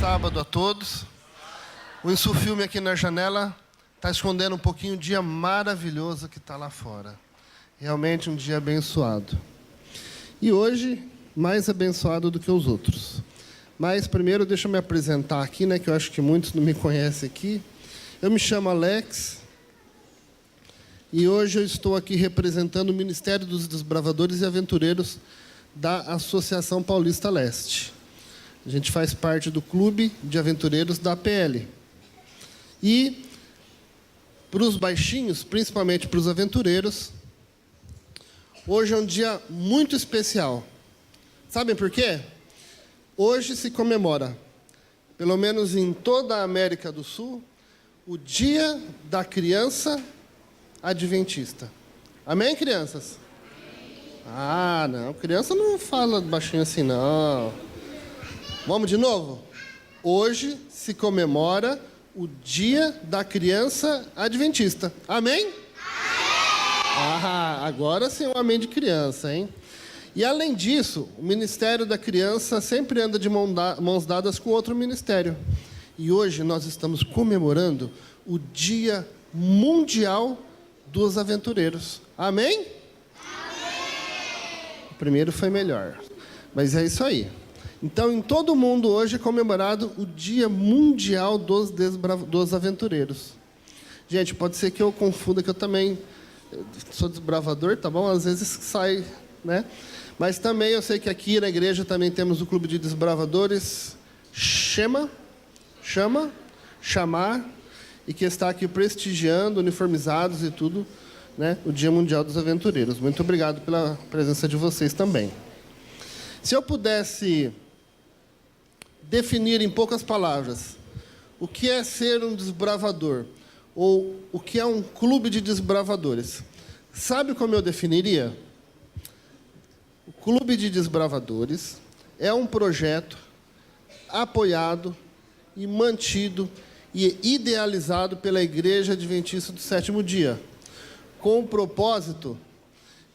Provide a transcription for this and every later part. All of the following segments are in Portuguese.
sábado a todos. O Insufilme aqui na janela está escondendo um pouquinho o dia maravilhoso que está lá fora. Realmente um dia abençoado. E hoje, mais abençoado do que os outros. Mas primeiro deixa eu me apresentar aqui, né, que eu acho que muitos não me conhecem aqui. Eu me chamo Alex. E hoje eu estou aqui representando o Ministério dos Desbravadores e Aventureiros da Associação Paulista Leste. A gente faz parte do Clube de Aventureiros da APL. E, para os baixinhos, principalmente para os aventureiros, hoje é um dia muito especial. Sabem por quê? Hoje se comemora, pelo menos em toda a América do Sul, o Dia da Criança Adventista. Amém, crianças? Ah, não. Criança não fala baixinho assim, não. Vamos de novo? Hoje se comemora o Dia da Criança Adventista. Amém? Ah, agora sim um amém de criança, hein? E além disso, o Ministério da Criança sempre anda de mãos dadas com outro ministério. E hoje nós estamos comemorando o Dia Mundial dos Aventureiros. Amém? Amém! O primeiro foi melhor. Mas é isso aí. Então, em todo o mundo hoje é comemorado o Dia Mundial dos Aventureiros. Gente, pode ser que eu confunda, que eu também sou desbravador, tá bom? Às vezes sai, né? Mas também eu sei que aqui na igreja também temos o Clube de Desbravadores Chamar, e que está aqui prestigiando, uniformizados e tudo, né? O Dia Mundial dos Aventureiros. Muito obrigado pela presença de vocês também. Se eu pudesse definir em poucas palavras o que é ser um desbravador ou o que é um clube de desbravadores, sabe como eu definiria? O Clube de Desbravadores é um projeto apoiado e mantido e idealizado pela Igreja Adventista do Sétimo Dia, com o propósito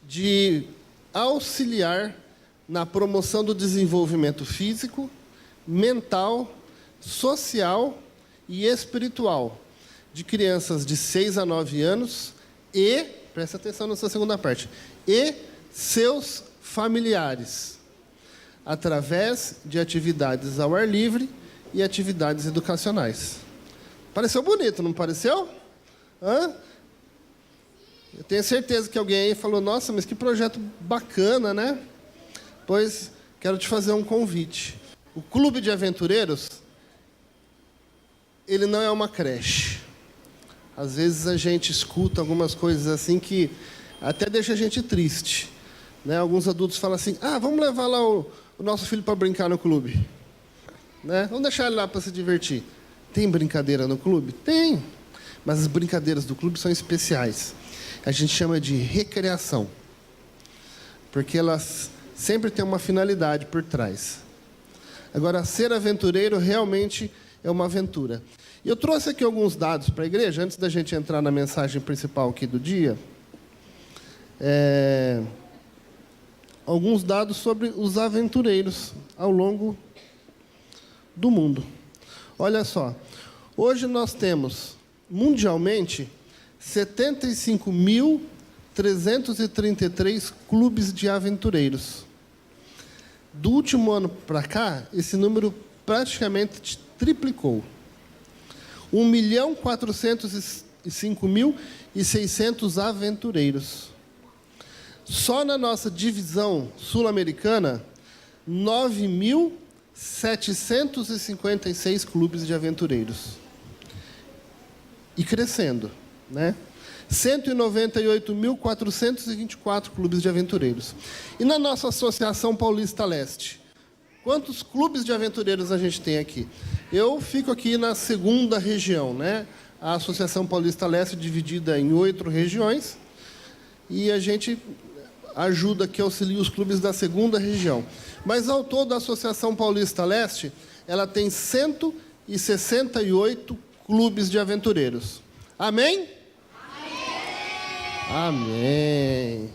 de auxiliar na promoção do desenvolvimento físico, mental, social e espiritual de crianças de 6 a 9 anos e, presta atenção nessa segunda parte, e seus familiares, através de atividades ao ar livre e atividades educacionais. Pareceu bonito, não pareceu? Hã? Eu tenho certeza que alguém aí falou, nossa, mas que projeto bacana, né? Pois quero te fazer um convite. O Clube de Aventureiros, ele não é uma creche. Às vezes a gente escuta algumas coisas assim que até deixa a gente triste, né? Alguns adultos falam assim, vamos levar lá o nosso filho para brincar no clube, né? Vamos deixar ele lá para se divertir. Tem brincadeira no clube? Tem. Mas as brincadeiras do clube são especiais. A gente chama de recreação, porque elas sempre têm uma finalidade por trás. Agora, ser aventureiro realmente é uma aventura. E eu trouxe aqui alguns dados para a igreja, antes da gente entrar na mensagem principal aqui do dia. Alguns dados sobre os aventureiros ao longo do mundo. Olha só, hoje nós temos, mundialmente, 75.333 clubes de aventureiros. Do último ano para cá, esse número praticamente triplicou. 1.405.600 aventureiros. Só na nossa divisão sul-americana, 9.756 clubes de aventureiros. E crescendo, né? 198.424 clubes de aventureiros. E na nossa Associação Paulista Leste, quantos clubes de aventureiros a gente tem aqui? Eu fico aqui na segunda região, né? A Associação Paulista Leste é dividida em 8 regiões e a gente ajuda aqui, auxilia os clubes da segunda região. Mas, ao todo, a Associação Paulista Leste, ela tem 168 clubes de aventureiros. Amém? Amém.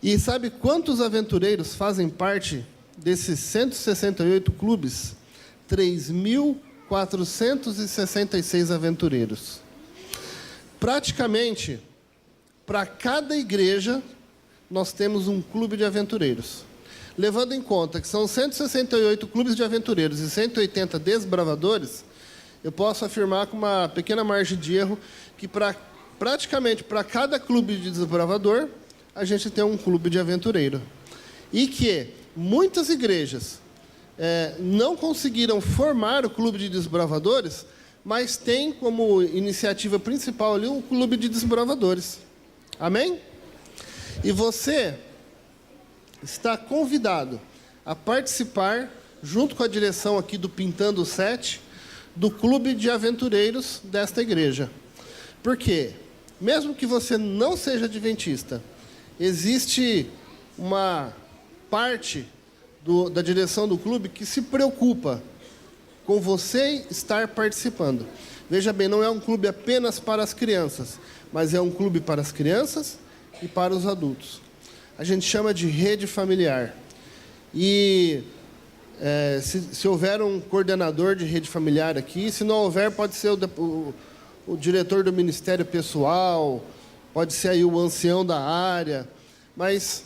E sabe quantos aventureiros fazem parte desses 168 clubes? 3.466 aventureiros. Praticamente, para cada igreja, nós temos um clube de aventureiros. Levando em conta que são 168 clubes de aventureiros e 180 desbravadores, eu posso afirmar com uma pequena margem de erro que praticamente para cada clube de desbravador, a gente tem um clube de aventureiro. E que muitas igrejas não conseguiram formar o clube de desbravadores, mas tem como iniciativa principal ali um clube de desbravadores. Amém? E você está convidado a participar, junto com a direção aqui do Pintando 7, do clube de aventureiros desta igreja. Por quê? Mesmo que você não seja adventista, existe uma parte da direção do clube que se preocupa com você estar participando. Veja bem, não é um clube apenas para as crianças, mas é um clube para as crianças e para os adultos. A gente chama de rede familiar. E se houver um coordenador de rede familiar aqui, se não houver, pode ser o diretor do ministério pessoal, pode ser aí o ancião da área, mas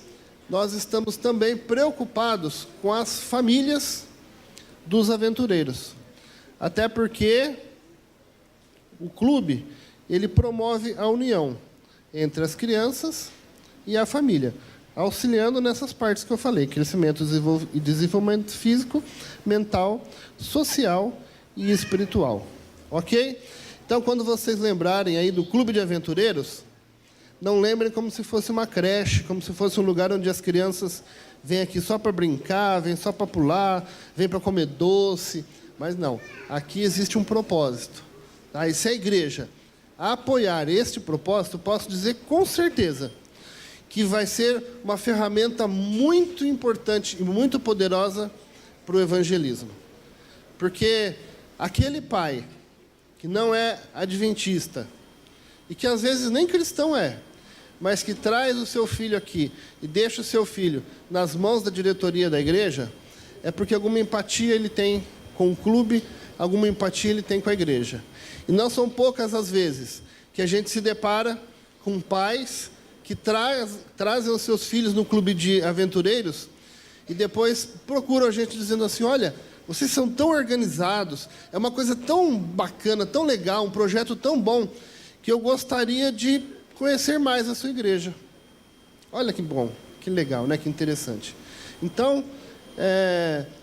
nós estamos também preocupados com as famílias dos aventureiros. Até porque o clube, ele promove a união entre as crianças e a família, auxiliando nessas partes que eu falei: crescimento e desenvolvimento físico, mental, social e espiritual. Ok? Então, quando vocês lembrarem aí do clube de aventureiros, não lembrem como se fosse uma creche, como se fosse um lugar onde as crianças vêm aqui só para brincar, vêm só para pular, vêm para comer doce. Mas não, aqui existe um propósito. Tá? E se a igreja apoiar este propósito, posso dizer com certeza que vai ser uma ferramenta muito importante e muito poderosa para o evangelismo. Porque aquele pai que não é adventista, e que às vezes nem cristão mas que traz o seu filho aqui e deixa o seu filho nas mãos da diretoria da igreja, é porque alguma empatia ele tem com o clube, alguma empatia ele tem com a igreja. E não são poucas as vezes que a gente se depara com pais que trazem os seus filhos no clube de aventureiros e depois procuram a gente dizendo assim: olha, vocês são tão organizados, é uma coisa tão bacana, tão legal, um projeto tão bom, que eu gostaria de conhecer mais a sua igreja. Olha que bom, que legal, né? Que interessante. Então,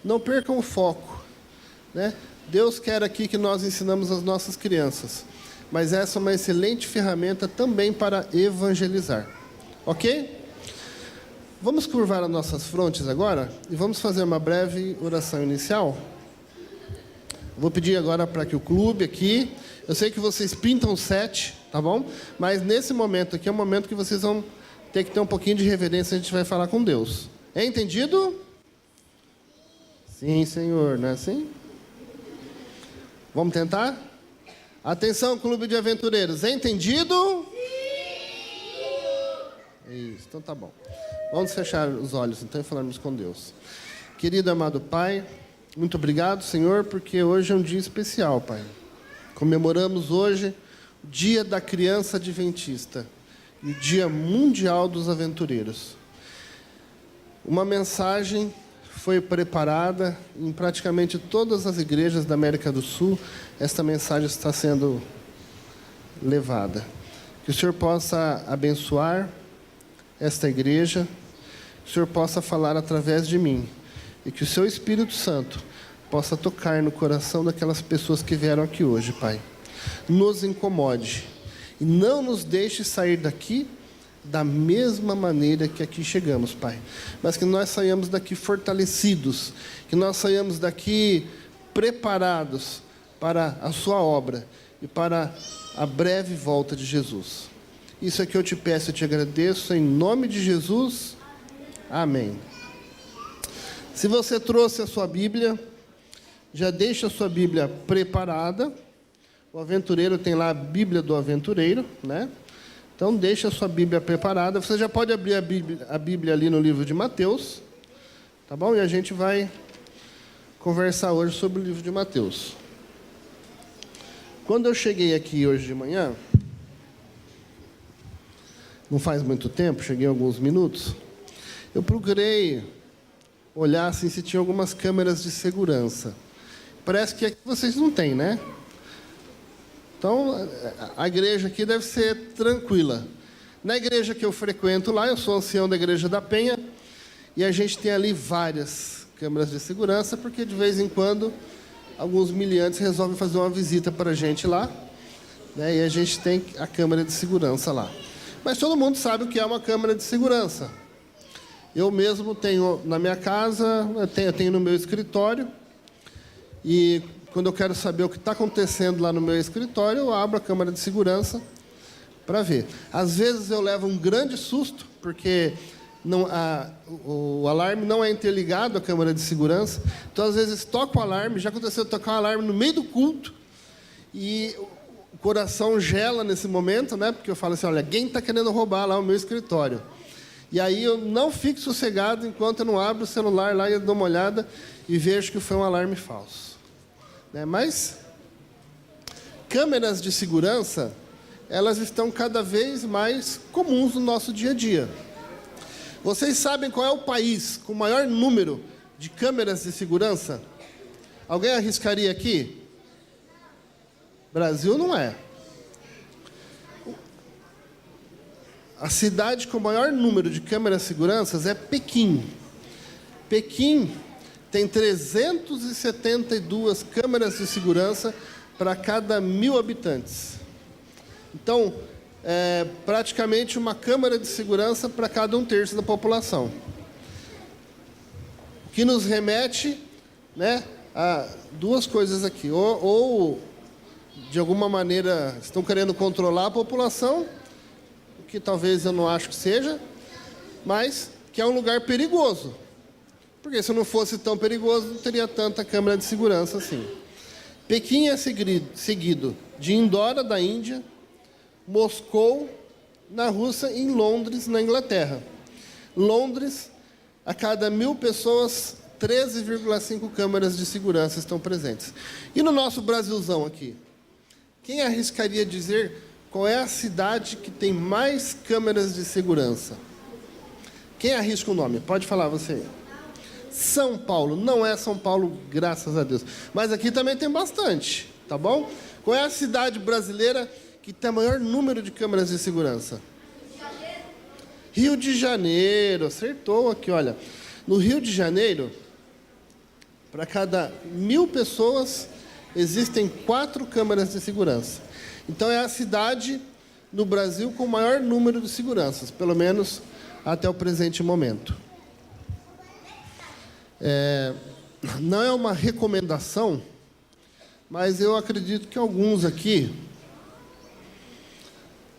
não percam o foco, né? Deus quer aqui que nós ensinamos as nossas crianças, mas essa é uma excelente ferramenta também para evangelizar. Ok? Vamos curvar as nossas frontes agora e vamos fazer uma breve oração inicial. Vou pedir agora para que o clube aqui... Eu sei que vocês pintam 7, tá bom? Mas nesse momento aqui é um momento que vocês vão ter que ter um pouquinho de reverência, a gente vai falar com Deus. É entendido? Sim, Senhor, não é assim? Vamos tentar? Atenção, clube de aventureiros, é entendido? Sim! Isso, então tá bom. Vamos fechar os olhos então e falarmos com Deus. Querido amado Pai, muito obrigado, Senhor, porque hoje é um dia especial, Pai. Comemoramos hoje o Dia da Criança Adventista e o Dia Mundial dos Aventureiros. Uma mensagem foi preparada em praticamente todas as igrejas da América do Sul. Esta mensagem está sendo levada. Que o Senhor possa abençoar esta igreja, que o Senhor possa falar através de mim e que o Seu Espírito Santo possa tocar no coração daquelas pessoas que vieram aqui hoje, Pai. Nos incomode e não nos deixe sair daqui da mesma maneira que aqui chegamos, Pai. Mas que nós saiamos daqui fortalecidos, que nós saiamos daqui preparados para a Sua obra e para a breve volta de Jesus. Isso é que eu te peço e te agradeço, em nome de Jesus. Amém. Se você trouxe a sua Bíblia, já deixa a sua Bíblia preparada. O aventureiro tem lá a Bíblia do aventureiro, né? Então, deixa a sua Bíblia preparada. Você já pode abrir a Bíblia ali no livro de Mateus, tá bom? E a gente vai conversar hoje sobre o livro de Mateus. Quando eu cheguei aqui hoje de manhã, não faz muito tempo, cheguei alguns minutos, eu procurei olhar assim, se tinha algumas câmeras de segurança. Parece que aqui vocês não têm, né? Então, a igreja aqui deve ser tranquila. Na igreja que eu frequento lá, eu sou ancião da Igreja da Penha, e a gente tem ali várias câmeras de segurança, porque de vez em quando alguns miliantes resolvem fazer uma visita para a gente lá, né, e a gente tem a câmera de segurança lá. Mas todo mundo sabe o que é uma câmera de segurança. Eu mesmo tenho na minha casa, eu tenho no meu escritório, e quando eu quero saber o que está acontecendo lá no meu escritório, eu abro a câmera de segurança para ver. Às vezes eu levo um grande susto, porque o alarme não é interligado à câmera de segurança. Então, às vezes, toca o alarme. Já aconteceu de tocar o alarme no meio do culto, e o coração gela nesse momento, né? Porque eu falo assim, olha, alguém está querendo roubar lá o meu escritório. E aí eu não fico sossegado enquanto eu não abro o celular lá e eu dou uma olhada e vejo que foi um alarme falso. Né? Mas câmeras de segurança, elas estão cada vez mais comuns no nosso dia a dia. Vocês sabem qual é o país com o maior número de câmeras de segurança? Alguém arriscaria aqui? Brasil não é. A cidade com o maior número de câmeras de segurança é Pequim. Pequim tem 372 câmeras de segurança para cada 1.000 habitantes. Então, é praticamente uma câmera de segurança para cada 1/3 da população. O que nos remete, né, a duas coisas aqui. Ou, de alguma maneira, estão querendo controlar a população, o que talvez eu não acho que seja, mas que é um lugar perigoso. Porque se não fosse tão perigoso, não teria tanta câmera de segurança assim. Pequim é seguido de Indora, da Índia, Moscou, na Rússia, e em Londres, na Inglaterra. Londres, a cada 1.000 pessoas, 13,5 câmeras de segurança estão presentes. E no nosso Brasilzão aqui? Quem arriscaria dizer qual é a cidade que tem mais câmeras de segurança? Quem arrisca o nome? Pode falar você. São Paulo. Não é São Paulo, graças a Deus. Mas aqui também tem bastante, tá bom? Qual é a cidade brasileira que tem o maior número de câmeras de segurança? Rio de Janeiro. Acertou aqui, olha. No Rio de Janeiro, para cada 1.000 pessoas, existem 4 câmeras de segurança. Então, é a cidade no Brasil com o maior número de seguranças, pelo menos até o presente momento. Não é uma recomendação, mas eu acredito que alguns aqui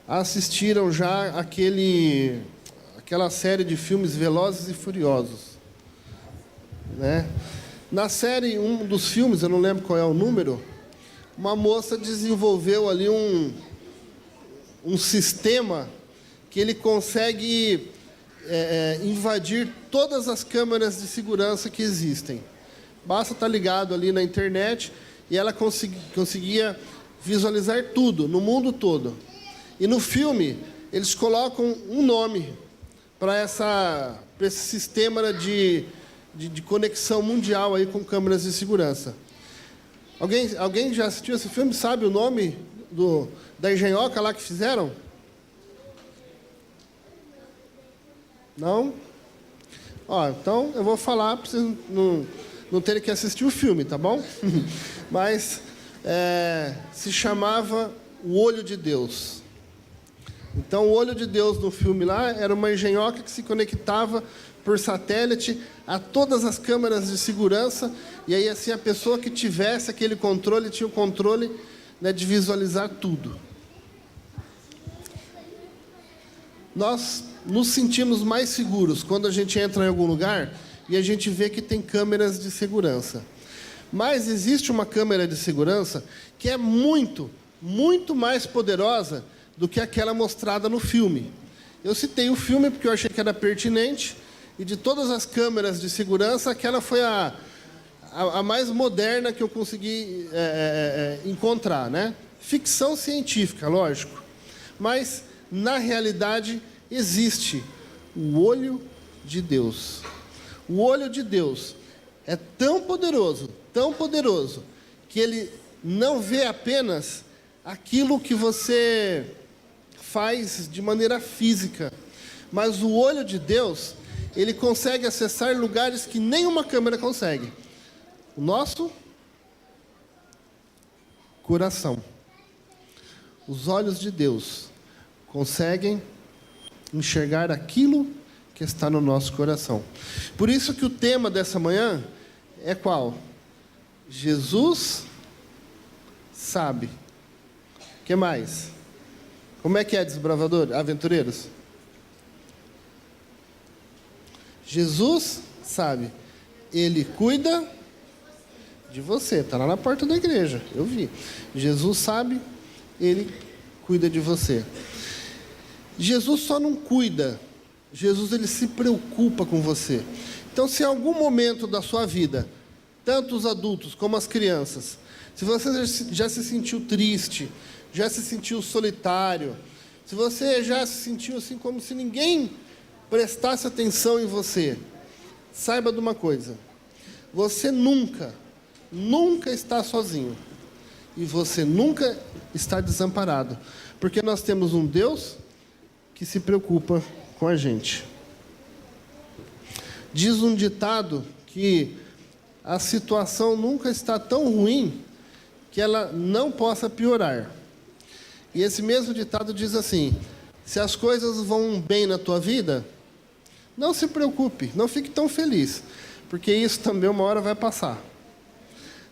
assistiram já aquela série de filmes Velozes e Furiosos, né? Na série, um dos filmes, eu não lembro qual é o número, uma moça desenvolveu ali um sistema que ele consegue invadir todas as câmeras de segurança que existem. Basta estar ligado ali na internet e ela conseguia visualizar tudo, no mundo todo. E no filme, eles colocam um nome para esse sistema de conexão mundial aí com câmeras de segurança. Alguém já assistiu esse filme? Sabe o nome da engenhoca lá que fizeram? Não? Então eu vou falar para vocês não terem que assistir o filme, tá bom? Mas se chamava O Olho de Deus. Então, o Olho de Deus no filme lá era uma engenhoca que se conectava por satélite a todas as câmeras de segurança, e aí assim a pessoa que tivesse aquele controle tinha o controle, né, de visualizar tudo. Nós nos sentimos mais seguros quando a gente entra em algum lugar e a gente vê que tem câmeras de segurança. Mas existe uma câmera de segurança que é muito, muito mais poderosa do que aquela mostrada no filme. Eu citei o filme porque eu achei que era pertinente, e de todas as câmeras de segurança, aquela foi a a mais moderna que eu consegui encontrar, né? Ficção científica, lógico. Mas, na realidade, existe o olho de Deus. O olho de Deus é tão poderoso, que ele não vê apenas aquilo que você faz de maneira física, mas o olho de Deus, ele consegue acessar lugares que nenhuma câmera consegue. O nosso coração. Os olhos de Deus conseguem enxergar aquilo que está no nosso coração. Por isso que o tema dessa manhã é qual? Jesus sabe. O que mais? Como é que é, desbravador, aventureiros? Jesus sabe. Ele cuida de você. Está lá na porta da igreja, eu vi. Jesus sabe, ele cuida de você. Jesus só não cuida. Jesus, ele se preocupa com você. Então, se em algum momento da sua vida, tanto os adultos como as crianças, se você já se sentiu triste, já se sentiu solitário, se você já se sentiu assim como se ninguém prestasse atenção em você, saiba de uma coisa: você nunca está sozinho. E você nunca está desamparado. Porque nós temos um Deus que se preocupa com a gente. Diz um ditado que a situação nunca está tão ruim que ela não possa piorar. E esse mesmo ditado diz assim: se as coisas vão bem na tua vida, não se preocupe, não fique tão feliz, porque isso também uma hora vai passar.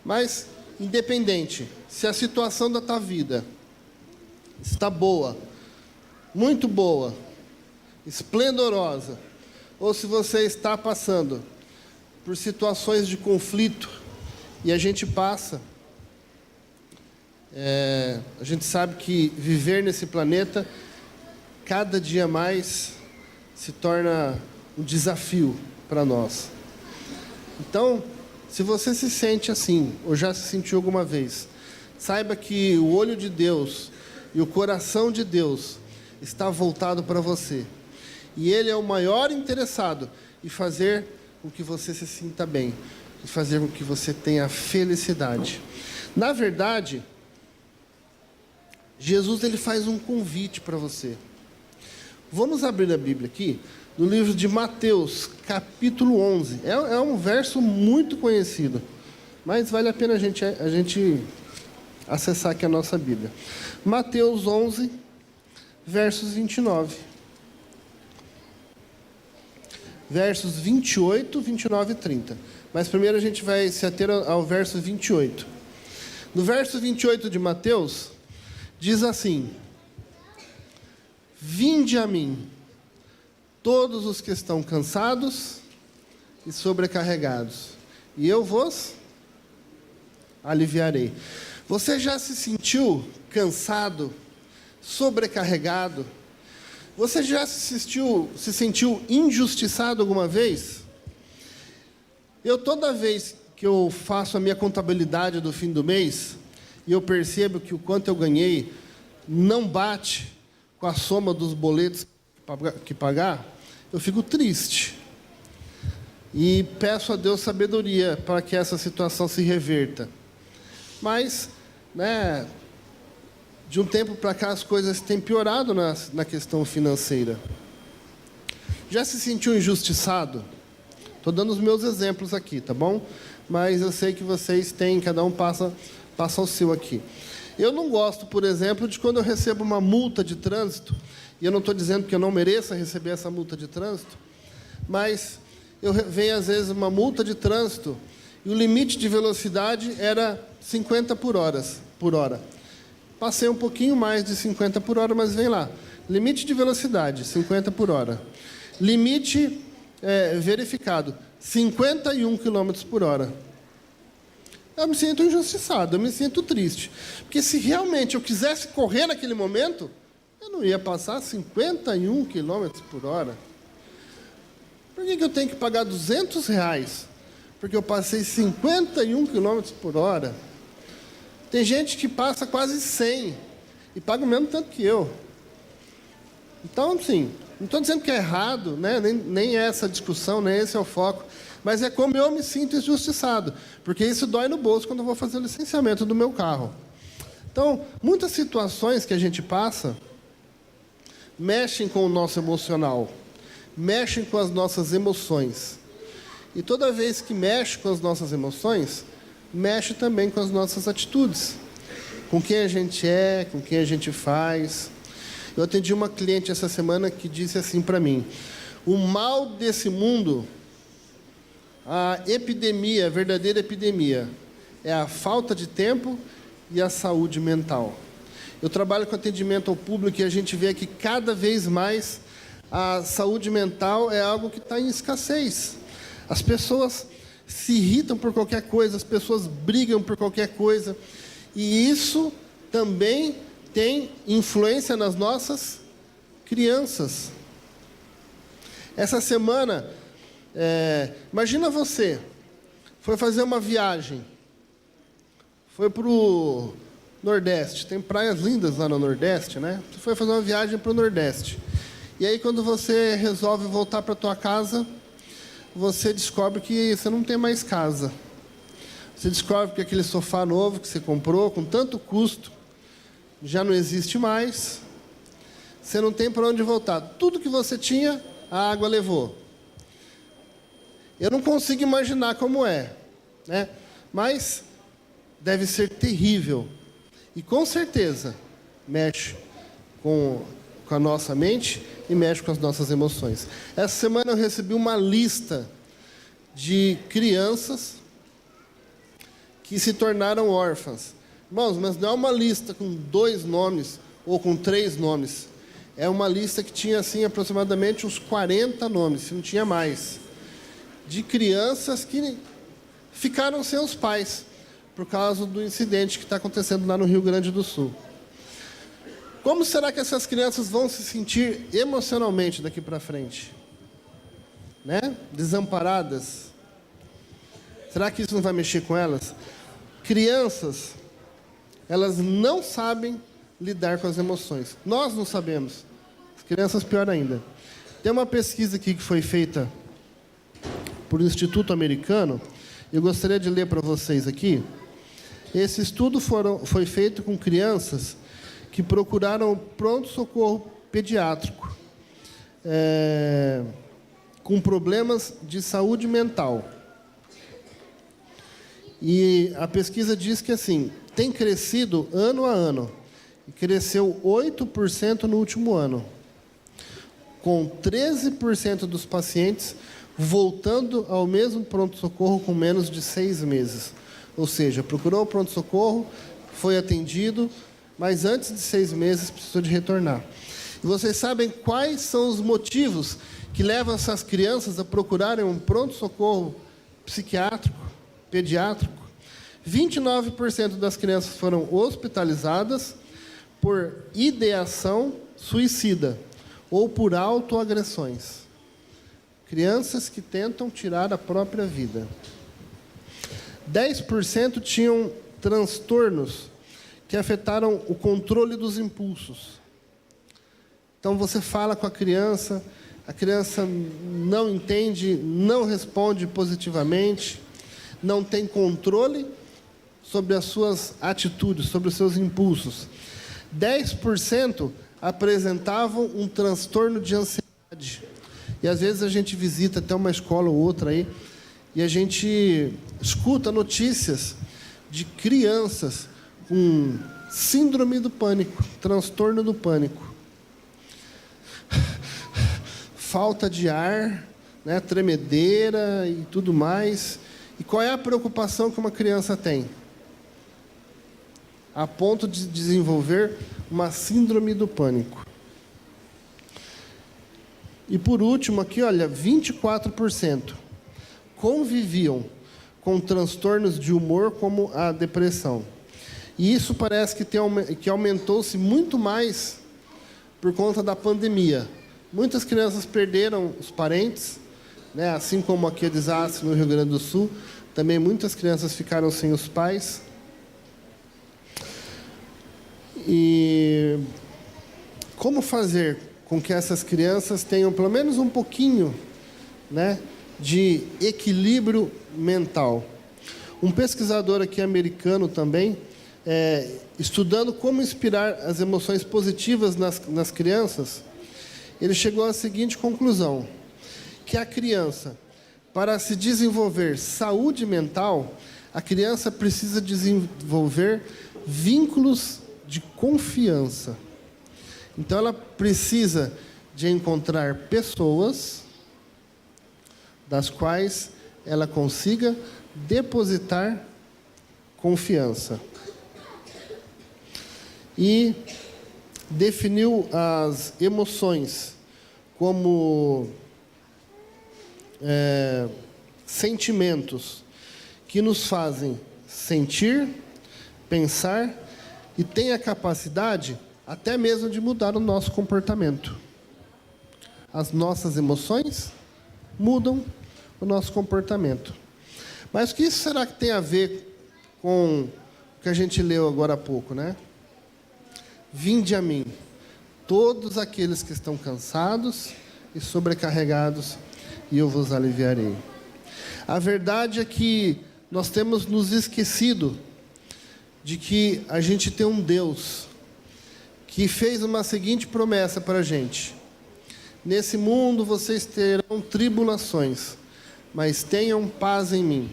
Mas, independente, se a situação da tua vida está boa, muito boa, esplendorosa, ou se você está passando por situações de conflito, e a gente passa, a gente sabe que viver nesse planeta, cada dia mais se torna um desafio para nós. Então, se você se sente assim, ou já se sentiu alguma vez, saiba que o olho de Deus e o coração de Deus está voltado para você. E Ele é o maior interessado em fazer com que você se sinta bem, em fazer com que você tenha felicidade. Na verdade, Jesus, ele faz um convite para você. Vamos abrir a Bíblia aqui, no livro de Mateus, capítulo 11. É um verso muito conhecido, mas vale a pena a gente acessar aqui a nossa Bíblia. Mateus 11, versos 29. Versos 28, 29 e 30. Mas primeiro a gente vai se ater ao verso 28. No verso 28 de Mateus, diz assim: vinde a mim, todos os que estão cansados e sobrecarregados, e eu vos aliviarei. Você já se sentiu cansado, sobrecarregado? Você já se sentiu injustiçado alguma vez? Toda vez que eu faço a minha contabilidade do fim do mês, e eu percebo que o quanto eu ganhei não bate com a soma dos boletos que pagar, eu fico triste. E peço a Deus sabedoria para que essa situação se reverta. Mas, de um tempo para cá as coisas têm piorado na questão financeira. Já se sentiu injustiçado? Estou dando os meus exemplos aqui, tá bom? Mas eu sei que vocês têm, cada um passa o seu aqui. Eu não gosto, por exemplo, de quando eu recebo uma multa de trânsito, e eu não estou dizendo que eu não mereça receber essa multa de trânsito, mas vem às vezes uma multa de trânsito, e o limite de velocidade era 50 por hora. Passei um pouquinho mais de 50 por hora, mas vem lá. Limite de velocidade, 50 por hora. Limite verificado, 51 km por hora. Eu me sinto injustiçado, eu me sinto triste. Porque se realmente eu quisesse correr naquele momento, eu não ia passar 51 km por hora. Por que eu tenho que pagar R$200 porque eu passei 51 quilômetros por hora. Tem gente que passa quase 100 e paga o mesmo tanto que eu. Então, assim, não estou dizendo que é errado, né? Nem é essa discussão, nem esse é o foco, mas é como eu me sinto injustiçado, porque isso dói no bolso quando eu vou fazer o licenciamento do meu carro. Então, muitas situações que a gente passa mexem com o nosso emocional, mexem com as nossas emoções. E toda vez que mexe com as nossas emoções, mexe também com as nossas atitudes, com quem a gente é, com quem a gente faz. Eu atendi uma cliente essa semana que disse assim para mim: o mal desse mundo, a epidemia, a verdadeira epidemia, é a falta de tempo e a saúde mental. Eu trabalho com atendimento ao público e a gente vê que cada vez mais a saúde mental é algo que está em escassez. As pessoas se irritam por qualquer coisa, as pessoas brigam por qualquer coisa, e isso também tem influência nas nossas crianças. Essa semana, imagina você, foi fazer uma viagem, foi para o Nordeste, tem praias lindas lá no Nordeste, né? Você foi fazer uma viagem para o Nordeste. E aí, quando você resolve voltar para a tua casa, você descobre que você não tem mais casa. Você descobre que aquele sofá novo que você comprou, com tanto custo, já não existe mais. Você não tem para onde voltar. Tudo que você tinha, a água levou. Eu não consigo imaginar como é, né? Mas deve ser terrível. E com certeza mexe com a nossa mente e mexe com as nossas emoções. Essa semana eu recebi uma lista de crianças que se tornaram órfãs. Irmãos, mas não é uma lista com 2 nomes ou com 3 nomes. É uma lista que tinha, assim, aproximadamente uns 40 nomes, se não tinha mais, de crianças que ficaram sem os pais por causa do incidente que está acontecendo lá no Rio Grande do Sul. Como será que essas crianças vão se sentir emocionalmente daqui para frente? Né? Desamparadas. Será que isso não vai mexer com elas? Crianças, elas não sabem lidar com as emoções. Nós não sabemos. As crianças, pior ainda. Tem uma pesquisa aqui que foi feita por um instituto americano. Eu gostaria de ler para vocês aqui. Esse estudo foi feito com crianças que procuraram pronto-socorro pediátrico, com problemas de saúde mental. E a pesquisa diz que, assim, tem crescido ano a ano. E cresceu 8% no último ano, com 13% dos pacientes voltando ao mesmo pronto-socorro com menos de 6 meses. Ou seja, procurou o pronto-socorro, foi atendido, mas antes de 6 meses precisou de retornar. E vocês sabem quais são os motivos que levam essas crianças a procurarem um pronto-socorro psiquiátrico, pediátrico? 29% das crianças foram hospitalizadas por ideação suicida ou por autoagressões. Crianças que tentam tirar a própria vida. 10% tinham transtornos que afetaram o controle dos impulsos. Então, você fala com a criança não entende, não responde positivamente, não tem controle sobre as suas atitudes, sobre os seus impulsos. 10% apresentavam um transtorno de ansiedade. E, às vezes, a gente visita até uma escola ou outra aí, e a gente escuta notícias de crianças com síndrome do pânico, transtorno do pânico. Falta de ar, né, tremedeira e tudo mais. E qual é a preocupação que uma criança tem? A ponto de desenvolver uma síndrome do pânico. E por último aqui, olha, 24% conviviam com transtornos de humor como a depressão. E isso parece que aumentou-se muito mais por conta da pandemia. Muitas crianças perderam os parentes, né? Assim como aquele desastre no Rio Grande do Sul, também muitas crianças ficaram sem os pais. E como fazer com que essas crianças tenham pelo menos um pouquinho, né, de equilíbrio mental? Um pesquisador aqui americano também, estudando como inspirar as emoções positivas nas crianças, ele chegou à seguinte conclusão: que a criança, para se desenvolver saúde mental, a criança precisa desenvolver vínculos de confiança. Então, ela precisa de encontrar pessoas das quais ela consiga depositar confiança. E definiu as emoções como sentimentos que nos fazem sentir, pensar e têm a capacidade até mesmo de mudar o nosso comportamento. As nossas emoções mudam o nosso comportamento. Mas o que isso será que tem a ver com o que a gente leu agora há pouco, né? Vinde a mim, todos aqueles que estão cansados e sobrecarregados, e eu vos aliviarei. A verdade é que nós temos nos esquecido de que a gente tem um Deus que fez uma seguinte promessa para a gente: nesse mundo vocês terão tribulações, mas tenham paz em mim.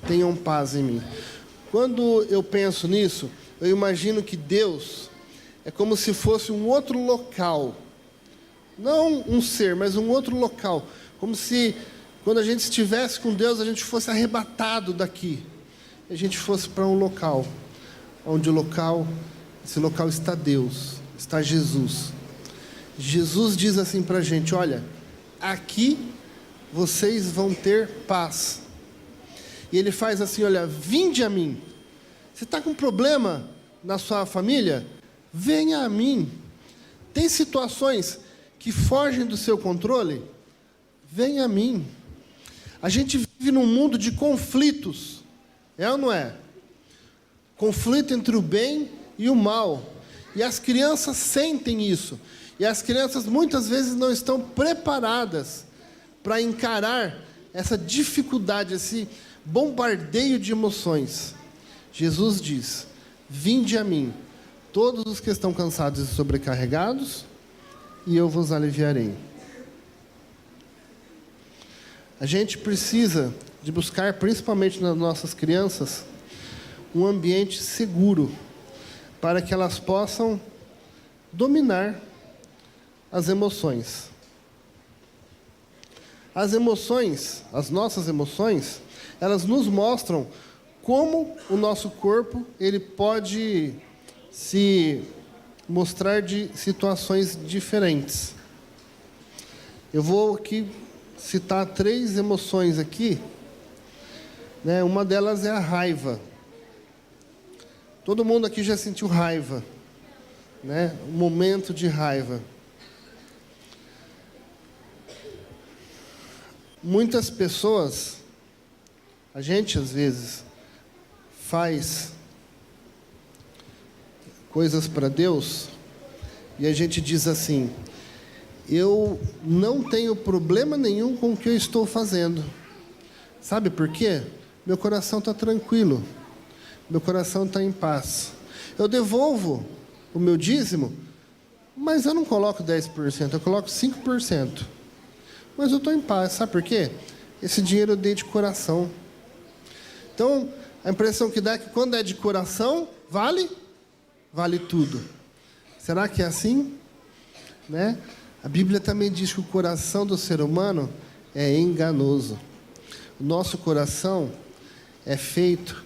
Tenham paz em mim. Quando eu penso nisso, eu imagino que Deus é como se fosse um outro local. Não um ser, mas um outro local. Como se, quando a gente estivesse com Deus, a gente fosse arrebatado daqui. E a gente fosse para um local, onde esse local está Deus, está Jesus. Jesus diz assim para a gente: olha, aqui vocês vão ter paz. E ele faz assim: olha, vinde a mim. Você está com problema na sua família? Venha a mim. Tem situações que fogem do seu controle? Venha a mim. A gente vive num mundo de conflitos, é ou não é? Conflito entre o bem e o mal. E as crianças sentem isso. E as crianças muitas vezes não estão preparadas para encarar essa dificuldade, esse bombardeio de emoções. Jesus diz: vinde a mim, todos os que estão cansados e sobrecarregados, e eu vos aliviarei. A gente precisa de buscar, principalmente nas nossas crianças, um ambiente seguro, para que elas possam dominar as emoções. As emoções, as nossas emoções, elas nos mostram como o nosso corpo ele pode se mostrar de situações diferentes. Eu vou aqui citar 3 emoções aqui, né? Uma delas é a raiva. Todo mundo aqui já sentiu raiva, né? Um momento de raiva. Muitas pessoas, a gente às vezes faz coisas para Deus e a gente diz assim: eu não tenho problema nenhum com o que eu estou fazendo. Sabe por quê? Meu coração está tranquilo, meu coração está em paz. Eu devolvo o meu dízimo, mas eu não coloco 10%, eu coloco 5%. Mas eu estou em paz, sabe por quê? Esse dinheiro eu dei de coração. Então, a impressão que dá é que quando é de coração, vale tudo. Será que é assim? Né? A Bíblia também diz que o coração do ser humano é enganoso. O nosso coração é feito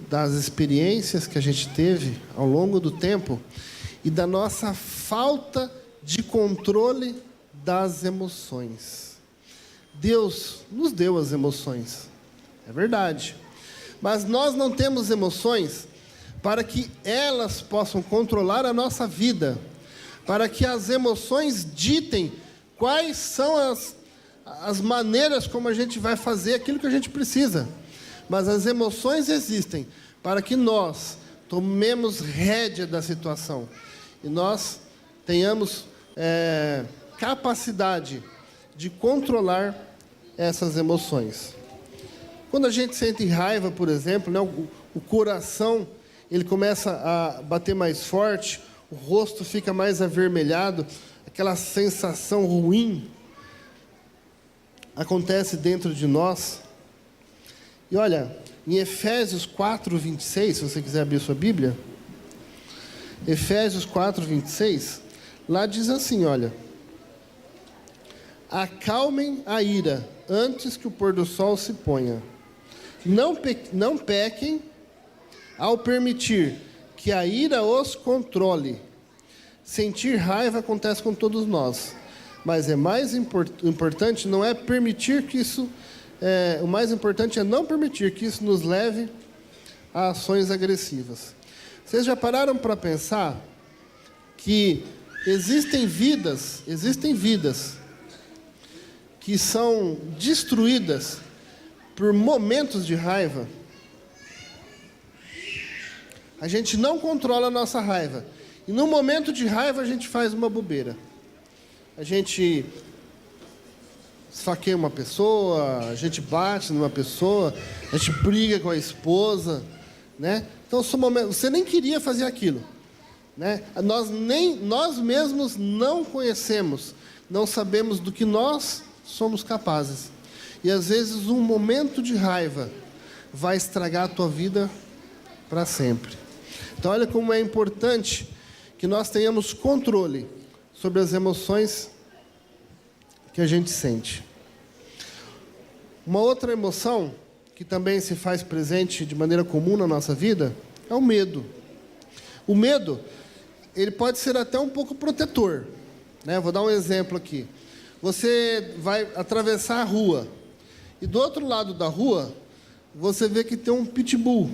das experiências que a gente teve ao longo do tempo e da nossa falta de controle das emoções. Deus nos deu as emoções, é verdade. Mas nós não temos emoções para que elas possam controlar a nossa vida, para que as emoções ditem quais são as maneiras como a gente vai fazer aquilo que a gente precisa. Mas as emoções existem para que nós tomemos rédea da situação e nós tenhamos capacidade de controlar essas emoções. Quando a gente sente raiva, por exemplo, né, o coração ele começa a bater mais forte, o rosto fica mais avermelhado, aquela sensação ruim acontece dentro de nós. E olha, em Efésios 4:26, se você quiser abrir sua Bíblia, Efésios 4:26, lá diz assim, olha: acalmem a ira antes que o pôr do sol se ponha. Não pequem ao permitir que a ira os controle. Sentir raiva acontece com todos nós, mas importante não é permitir que isso... o mais importante é não permitir que isso nos leve a ações agressivas. Vocês já pararam para pensar que existem vidas que são destruídas por momentos de raiva? A gente não controla a nossa raiva. E no momento de raiva a gente faz uma bobeira. A gente esfaqueia uma pessoa, a gente bate numa pessoa, a gente briga com a esposa, né? Então, você nem queria fazer aquilo, né? Nós mesmos não conhecemos, não sabemos do que nós somos capazes. E às vezes um momento de raiva vai estragar a tua vida para sempre. Então, olha como é importante que nós tenhamos controle sobre as emoções que a gente sente. Uma outra emoção que também se faz presente de maneira comum na nossa vida é o medo. O medo, ele pode ser até um pouco protetor, né? Vou dar um exemplo aqui. Você vai atravessar a rua e do outro lado da rua você vê que tem um pitbull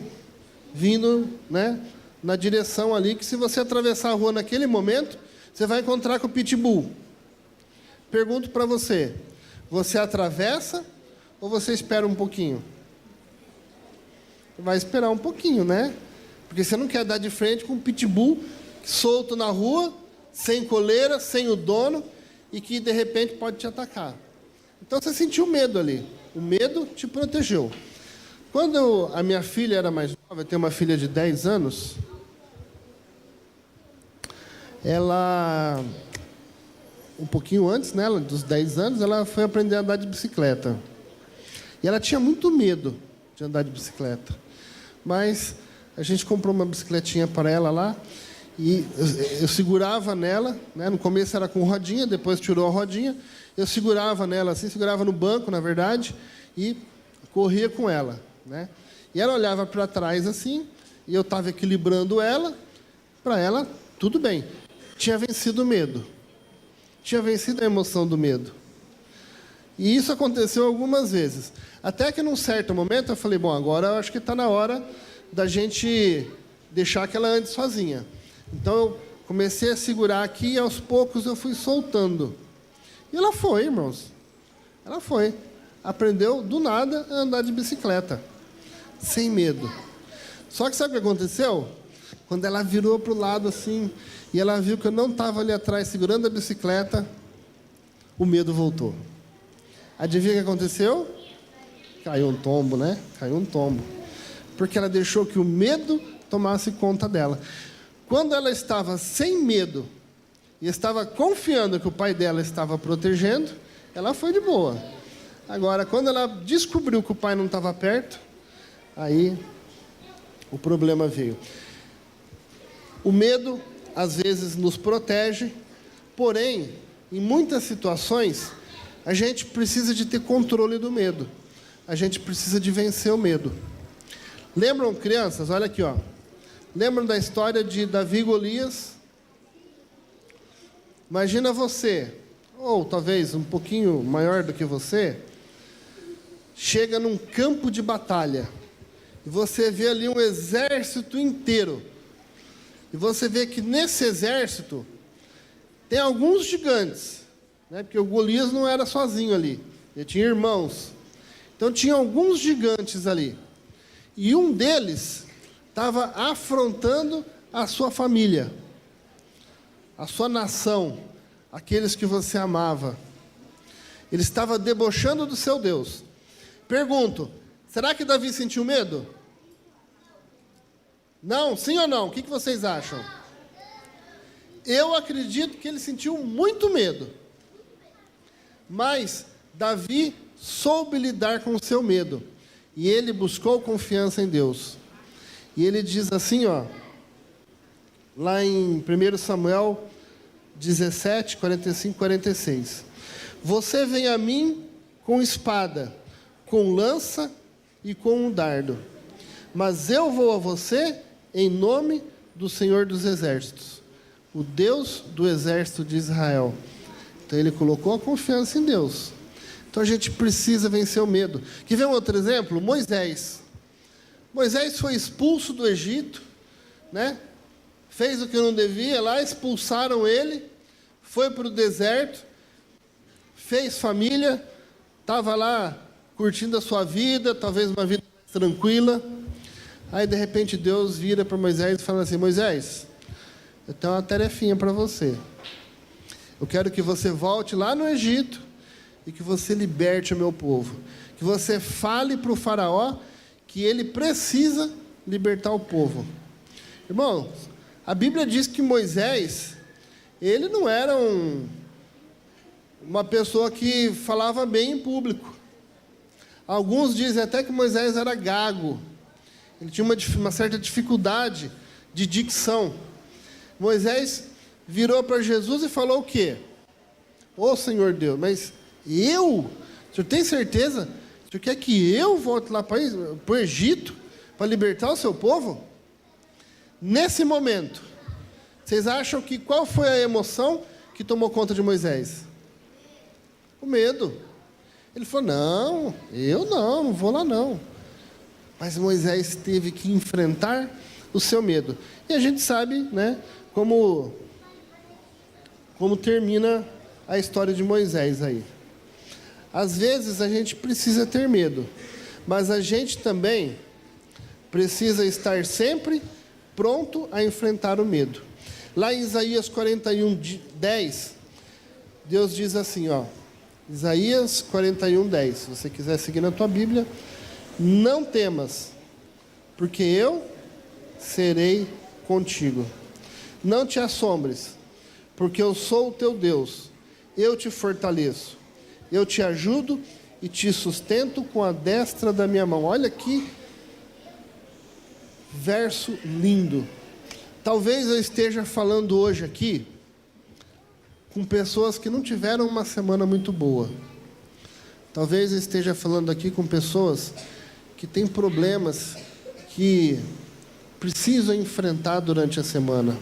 vindo, né, na direção ali, que se você atravessar a rua naquele momento, você vai encontrar com o pitbull. Pergunto para você, você atravessa ou você espera um pouquinho? Vai esperar um pouquinho, né? Porque você não quer dar de frente com um pitbull solto na rua, sem coleira, sem o dono, e que de repente pode te atacar. Então você sentiu medo ali. O medo te protegeu. Quando a minha filha era mais nova, eu tenho uma filha de 10 anos, ela, um pouquinho antes, né, dos 10 anos, ela foi aprender a andar de bicicleta. E ela tinha muito medo de andar de bicicleta. Mas a gente comprou uma bicicletinha para ela lá, e eu segurava nela, né, no começo era com rodinha, depois tirou a rodinha, eu segurava nela assim, segurava no banco, na verdade, e corria com ela, né? E ela olhava para trás assim, e eu estava equilibrando ela, para ela, tudo bem. Tinha vencido o medo. Tinha vencido a emoção do medo. E isso aconteceu algumas vezes. Até que num certo momento eu falei, bom, agora eu acho que está na hora da gente deixar que ela ande sozinha. Então eu comecei a segurar aqui e aos poucos eu fui soltando. E ela foi, irmãos. Ela foi. Aprendeu do nada a andar de bicicleta. Sem medo. Só que sabe o que aconteceu? Quando ela virou para o lado assim, e ela viu que eu não estava ali atrás segurando a bicicleta, o medo voltou. Adivinha o que aconteceu? Caiu um tombo, né? Caiu um tombo. Porque ela deixou que o medo tomasse conta dela. Quando ela estava sem medo e estava confiando que o pai dela estava protegendo, ela foi de boa. Agora, quando ela descobriu que o pai não estava perto, aí o problema veio. O medo, às vezes, nos protege, porém, em muitas situações, a gente precisa de ter controle do medo. A gente precisa de vencer o medo. Lembram, crianças? Olha aqui, ó. Lembram da história de Davi e Golias? Imagina você, ou talvez um pouquinho maior do que você, chega num campo de batalha, e você vê ali um exército inteiro. E você vê que nesse exército tem alguns gigantes, né? Porque o Golias não era sozinho ali. ele tinha irmãos. Então tinha alguns gigantes ali. E um deles estava afrontando a sua família, a sua nação, aqueles que você amava. Ele estava debochando do seu Deus. Pergunto, será que Davi sentiu medo? Não? Sim ou não? O que vocês acham? Eu acredito que ele sentiu muito medo. Mas Davi soube lidar com o seu medo. E ele buscou confiança em Deus. E ele diz assim, ó, lá em 1 Samuel 17, 45, 46. Você vem a mim com espada, com lança e com um dardo. Mas eu vou a você em nome do Senhor dos Exércitos, o Deus do exército de Israel. Então ele colocou a confiança em Deus. Então a gente precisa vencer o medo. Quer ver um outro exemplo? Moisés. Moisés foi expulso do Egito, né? Fez o que não devia lá, expulsaram ele, foi para o deserto, fez família, estava lá curtindo a sua vida, talvez uma vida mais tranquila. Aí de repente Deus vira para Moisés e fala assim: Moisés, eu tenho uma tarefinha para você. Eu quero que você volte lá no Egito e que você liberte o meu povo. Que você fale para o faraó que ele precisa libertar o povo. Irmãos, a Bíblia diz que Moisés, ele não era uma pessoa que falava bem em público. Alguns dizem até que Moisés era gago. Ele tinha uma certa dificuldade de dicção. Moisés virou para Jesus e falou o quê? Ô Senhor Deus, mas eu? O senhor tem certeza? O senhor quer que eu volte lá para o Egito para libertar o seu povo? Nesse momento, vocês acham que qual foi a emoção que tomou conta de Moisés? O medo. Ele falou: não vou lá não. Mas Moisés teve que enfrentar o seu medo. E a gente sabe, né, como termina a história de Moisés aí. Às vezes a gente precisa ter medo, mas a gente também precisa estar sempre pronto a enfrentar o medo. Lá em Isaías 41, 10, Deus diz assim, ó, Isaías 41, 10, se você quiser seguir na tua Bíblia: não temas, porque eu serei contigo. Não te assombres, porque eu sou o teu Deus. Eu te fortaleço, eu te ajudo e te sustento com a destra da minha mão. Olha que verso lindo. Talvez eu esteja falando hoje aqui com pessoas que não tiveram uma semana muito boa. Talvez eu esteja falando aqui com pessoas que têm problemas que precisam enfrentar durante a semana.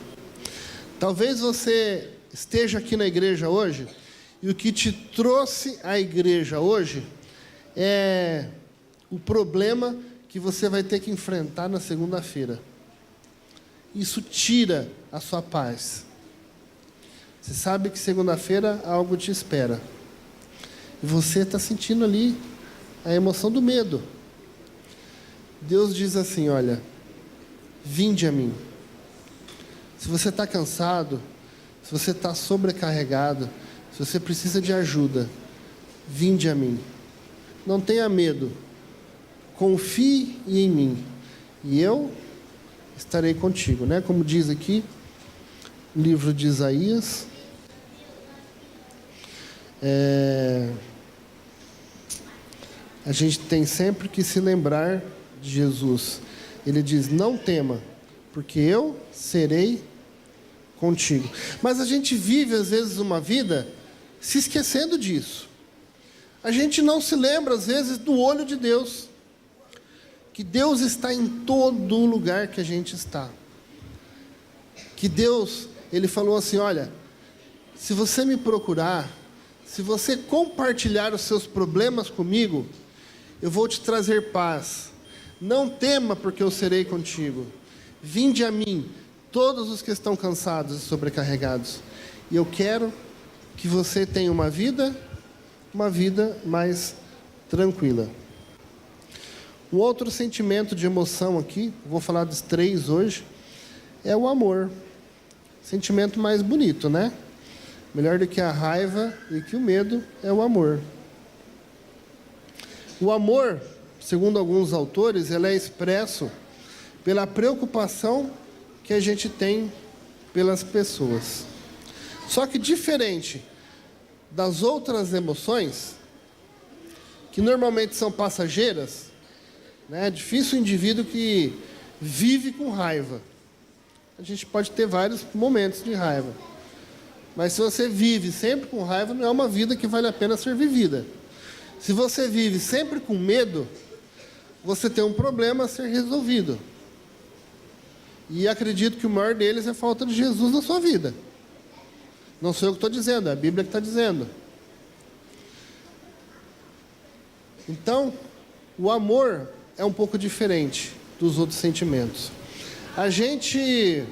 Talvez você esteja aqui na igreja hoje e o que te trouxe à igreja hoje é o problema que você vai ter que enfrentar na segunda-feira. Isso tira a sua paz. Você sabe que segunda-feira algo te espera. E você está sentindo ali a emoção do medo. Deus diz assim, olha, vinde a mim. Se você está cansado, se você está sobrecarregado, se você precisa de ajuda, vinde a mim. Não tenha medo. Confie em mim. E eu estarei contigo, né? Como diz aqui, o livro de Isaías. A gente tem sempre que se lembrar de Jesus. Ele diz: não tema, porque eu serei contigo. Mas a gente vive às vezes uma vida se esquecendo disso. A gente não se lembra às vezes do olho de Deus, que Deus está em todo lugar que a gente está. Que Deus, Ele falou assim, olha, se você me procurar, se você compartilhar os seus problemas comigo, eu vou te trazer paz. Não tema, porque eu serei contigo. Vinde a mim, todos os que estão cansados e sobrecarregados. E eu quero que você tenha uma vida uma vida mais tranquila. Um outro sentimento de emoção aqui, vou falar dos 3 hoje, é o amor. Sentimento mais bonito, né? Melhor do que a raiva e que o medo é o amor. O amor, segundo alguns autores, ele é expresso pela preocupação que a gente tem pelas pessoas. Só que diferente das outras emoções, que normalmente são passageiras, né? É difícil o indivíduo que vive com raiva. A gente pode ter vários momentos de raiva. Mas se você vive sempre com raiva, não é uma vida que vale a pena ser vivida. Se você vive sempre com medo, você tem um problema a ser resolvido. E acredito que o maior deles é a falta de Jesus na sua vida. Não sou eu que estou dizendo, é a Bíblia que está dizendo. Então, o amor é um pouco diferente dos outros sentimentos. A gente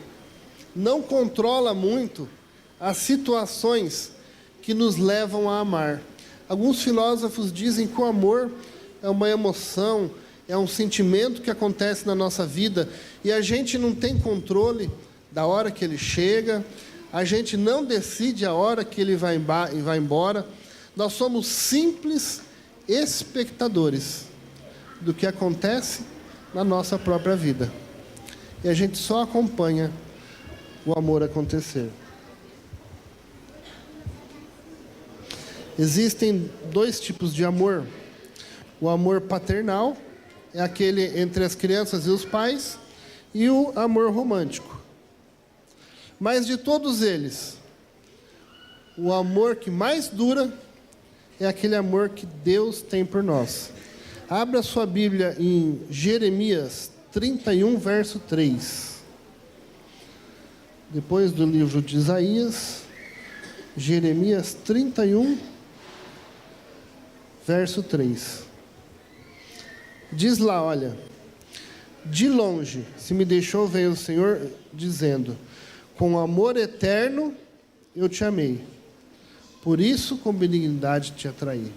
não controla muito as situações que nos levam a amar. Alguns filósofos dizem que o amor é uma emoção, é um sentimento que acontece na nossa vida e a gente não tem controle da hora que ele chega, a gente não decide a hora que ele vai embora. Nós somos simples espectadores do que acontece na nossa própria vida. E a gente só acompanha o amor acontecer. Existem 2 tipos de amor. O amor paternal é aquele entre as crianças e os pais, e o amor romântico. Mas de todos eles, o amor que mais dura é aquele amor que Deus tem por nós. Abra sua Bíblia em Jeremias 31, verso 3. Depois do livro de Isaías, Jeremias 31, verso 3. Diz lá, olha: de longe se me deixou ver o Senhor, dizendo: com amor eterno eu te amei, por isso com benignidade te atraí.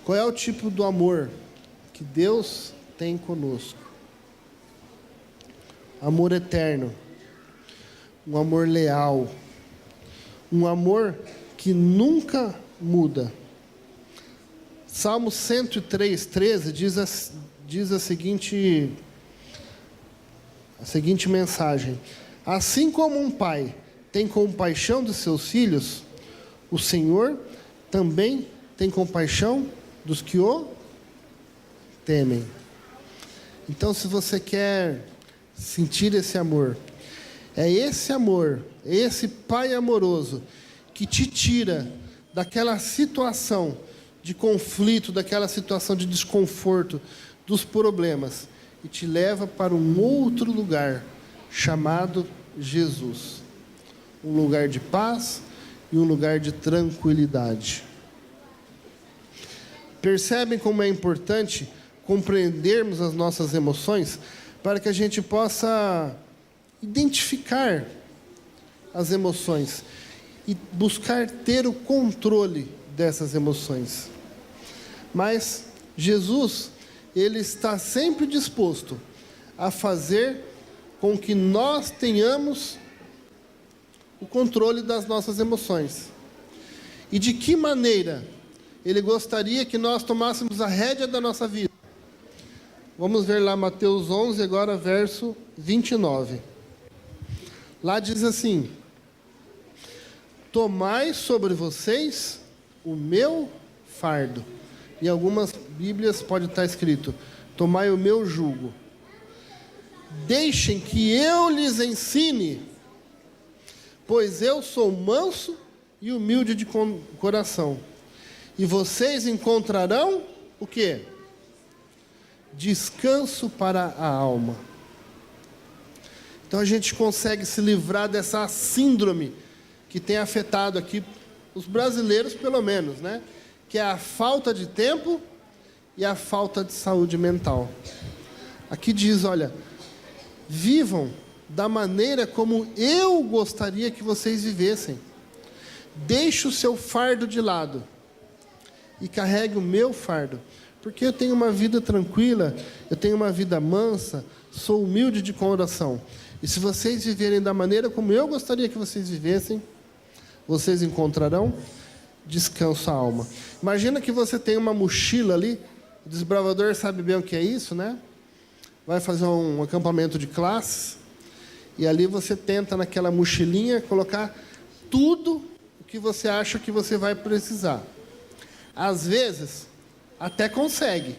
Qual é o tipo do amor que Deus tem conosco? Amor eterno, um amor leal, um amor que nunca muda. Salmo 103, 13 diz a seguinte mensagem: assim como um pai tem compaixão dos seus filhos, o Senhor também tem compaixão dos que o temem. Então, se você quer sentir esse amor, é esse Pai amoroso que te tira daquela situação de conflito, daquela situação de desconforto, dos problemas, e te leva para um outro lugar chamado Jesus. Um lugar de paz e um lugar de tranquilidade. Percebem como é importante compreendermos as nossas emoções para que a gente possa identificar as emoções e buscar ter o controle dessas emoções. Mas Jesus, Ele está sempre disposto a fazer com que nós tenhamos o controle das nossas emoções. E de que maneira Ele gostaria que nós tomássemos a rédea da nossa vida? Vamos ver lá Mateus 11, agora verso 29. Lá diz assim: tomai sobre vocês o meu fardo. Em algumas Bíblias pode estar escrito: tomai o meu jugo. Deixem que eu lhes ensine, pois eu sou manso e humilde de coração. E vocês encontrarão o quê? Descanso para a alma. Então a gente consegue se livrar dessa síndrome que tem afetado aqui os brasileiros, pelo menos, né? Que é a falta de tempo e a falta de saúde mental. Aqui diz, olha, vivam da maneira como eu gostaria que vocês vivessem. Deixe o seu fardo de lado e carregue o meu fardo. Porque eu tenho uma vida tranquila, eu tenho uma vida mansa, sou humilde de coração. E se vocês viverem da maneira como eu gostaria que vocês vivessem, vocês encontrarão descanso à alma. Imagina que você tem uma mochila ali, o desbravador sabe bem o que é isso, né? Vai fazer um acampamento de classes, e ali você tenta naquela mochilinha colocar tudo o que você acha que você vai precisar. Às vezes, até consegue.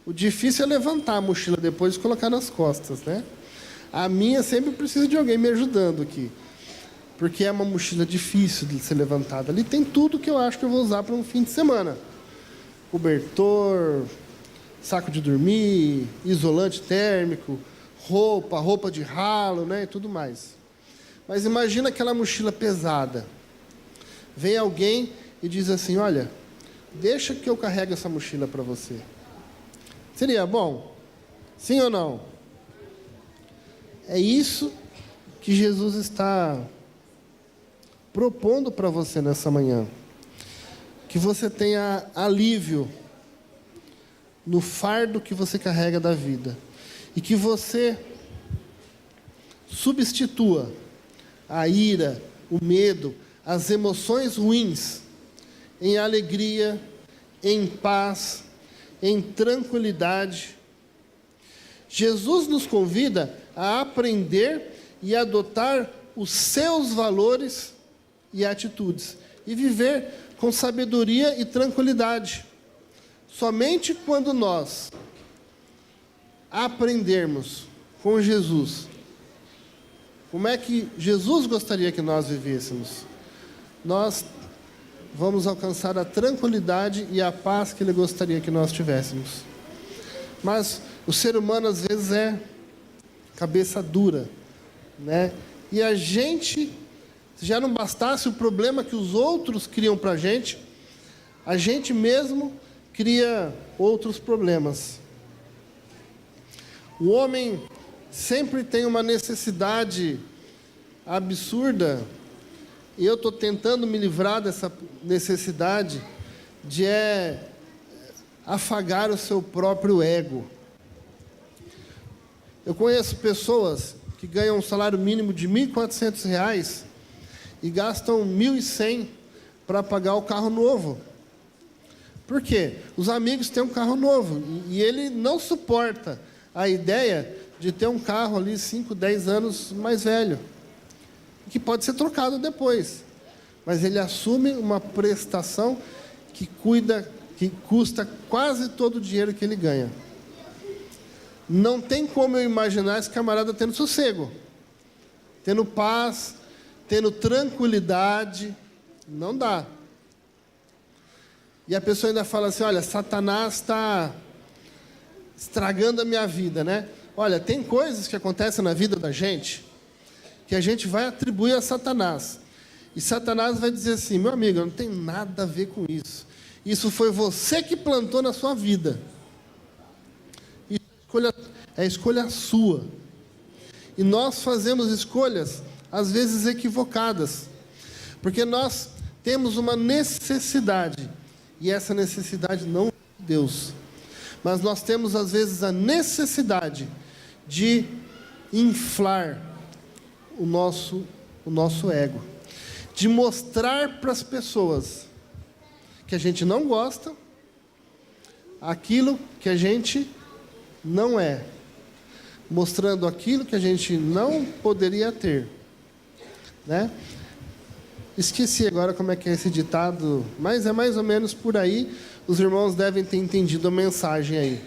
O difícil é levantar a mochila depois e colocar nas costas, né? A minha sempre precisa de alguém me ajudando aqui, porque é uma mochila difícil de ser levantada. Ali tem tudo que eu acho que eu vou usar para um fim de semana. Cobertor, saco de dormir, isolante térmico, roupa de ralo, né, e tudo mais. Mas imagina aquela mochila pesada. Vem alguém e diz assim: olha, deixa que eu carregue essa mochila para você. Seria bom? Sim ou não? É isso que Jesus está propondo para você nessa manhã. Que você tenha alívio no fardo que você carrega da vida. E que você substitua a ira, o medo, as emoções ruins em alegria, em paz, em tranquilidade. Jesus nos convida a aprender e adotar os seus valores e atitudes e viver com sabedoria e tranquilidade. Somente quando nós aprendermos com Jesus como é que Jesus gostaria que nós vivêssemos, nós vamos alcançar a tranquilidade e a paz que Ele gostaria que nós tivéssemos. Mas o ser humano às vezes é cabeça dura, né? E a gente, se já não bastasse o problema que os outros criam para a gente mesmo cria outros problemas. O homem sempre tem uma necessidade absurda, e eu estou tentando me livrar dessa necessidade de afagar o seu próprio ego. Eu conheço pessoas que ganham um salário mínimo de R$ 1.400 e gastam R$ 1.100 para pagar o carro novo. Por quê? Os amigos têm um carro novo e ele não suporta a ideia de ter um carro ali 5, 10 anos mais velho, que pode ser trocado depois. Mas ele assume uma prestação que custa quase todo o dinheiro que ele ganha. Não tem como eu imaginar esse camarada tendo sossego, tendo paz, tendo tranquilidade. Não dá. E a pessoa ainda fala assim: olha, Satanás está estragando a minha vida, né? Olha, tem coisas que acontecem na vida da gente que a gente vai atribuir a Satanás. E Satanás vai dizer assim: meu amigo, eu não tenho nada a ver com isso. Isso foi você que plantou na sua vida. É escolha sua. E nós fazemos escolhas, às vezes equivocadas, porque nós temos uma necessidade, e essa necessidade não é de Deus, mas nós temos às vezes a necessidade de inflar o nosso ego, de mostrar para as pessoas que a gente não gosta aquilo que a gente não é, mostrando aquilo que a gente não poderia ter, né? Esqueci agora como é que é esse ditado, mas é mais ou menos por aí. Os irmãos devem ter entendido a mensagem aí.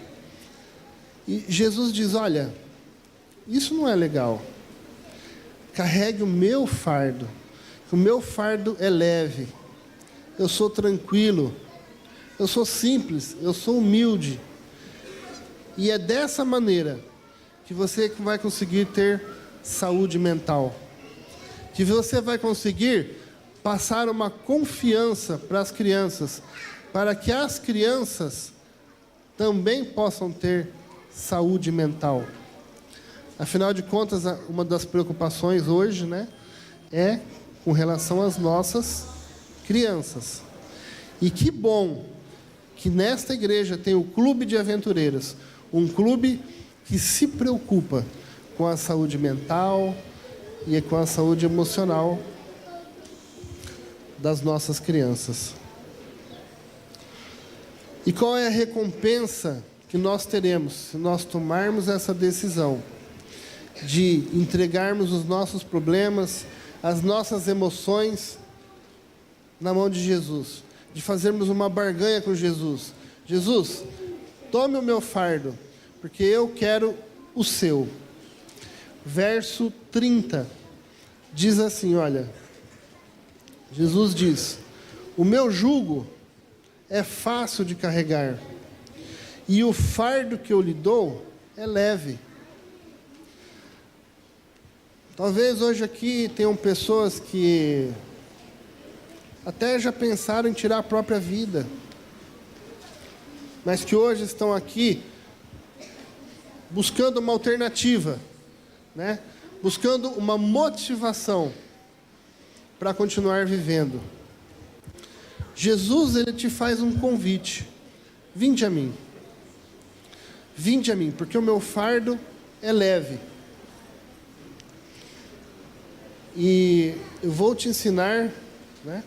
E Jesus diz: olha, isso não é legal. Carregue o meu fardo. O meu fardo é leve. Eu sou tranquilo. Eu sou simples. Eu sou humilde. E é dessa maneira que você vai conseguir ter saúde mental. Que você vai conseguir passar uma confiança para as crianças, para que as crianças também possam ter saúde mental. Afinal de contas, uma das preocupações hoje, né, é com relação às nossas crianças. E que bom que nesta igreja tem o Clube de Aventureiros, um clube que se preocupa com a saúde mental e com a saúde emocional das nossas crianças. E qual é a recompensa que nós teremos se nós tomarmos essa decisão de entregarmos os nossos problemas, as nossas emoções na mão de Jesus, de fazermos uma barganha com Jesus? Jesus, tome o meu fardo, porque eu quero o seu. Verso 30 diz assim, olha, Jesus diz: o meu jugo é fácil de carregar, e o fardo que eu lhe dou é leve. Talvez hoje aqui tenham pessoas que até já pensaram em tirar a própria vida, mas que hoje estão aqui buscando uma alternativa, né? Buscando uma motivação para continuar vivendo. Jesus, ele te faz um convite: vinde a mim. Vinde a mim, porque o meu fardo é leve. E eu vou te ensinar, né,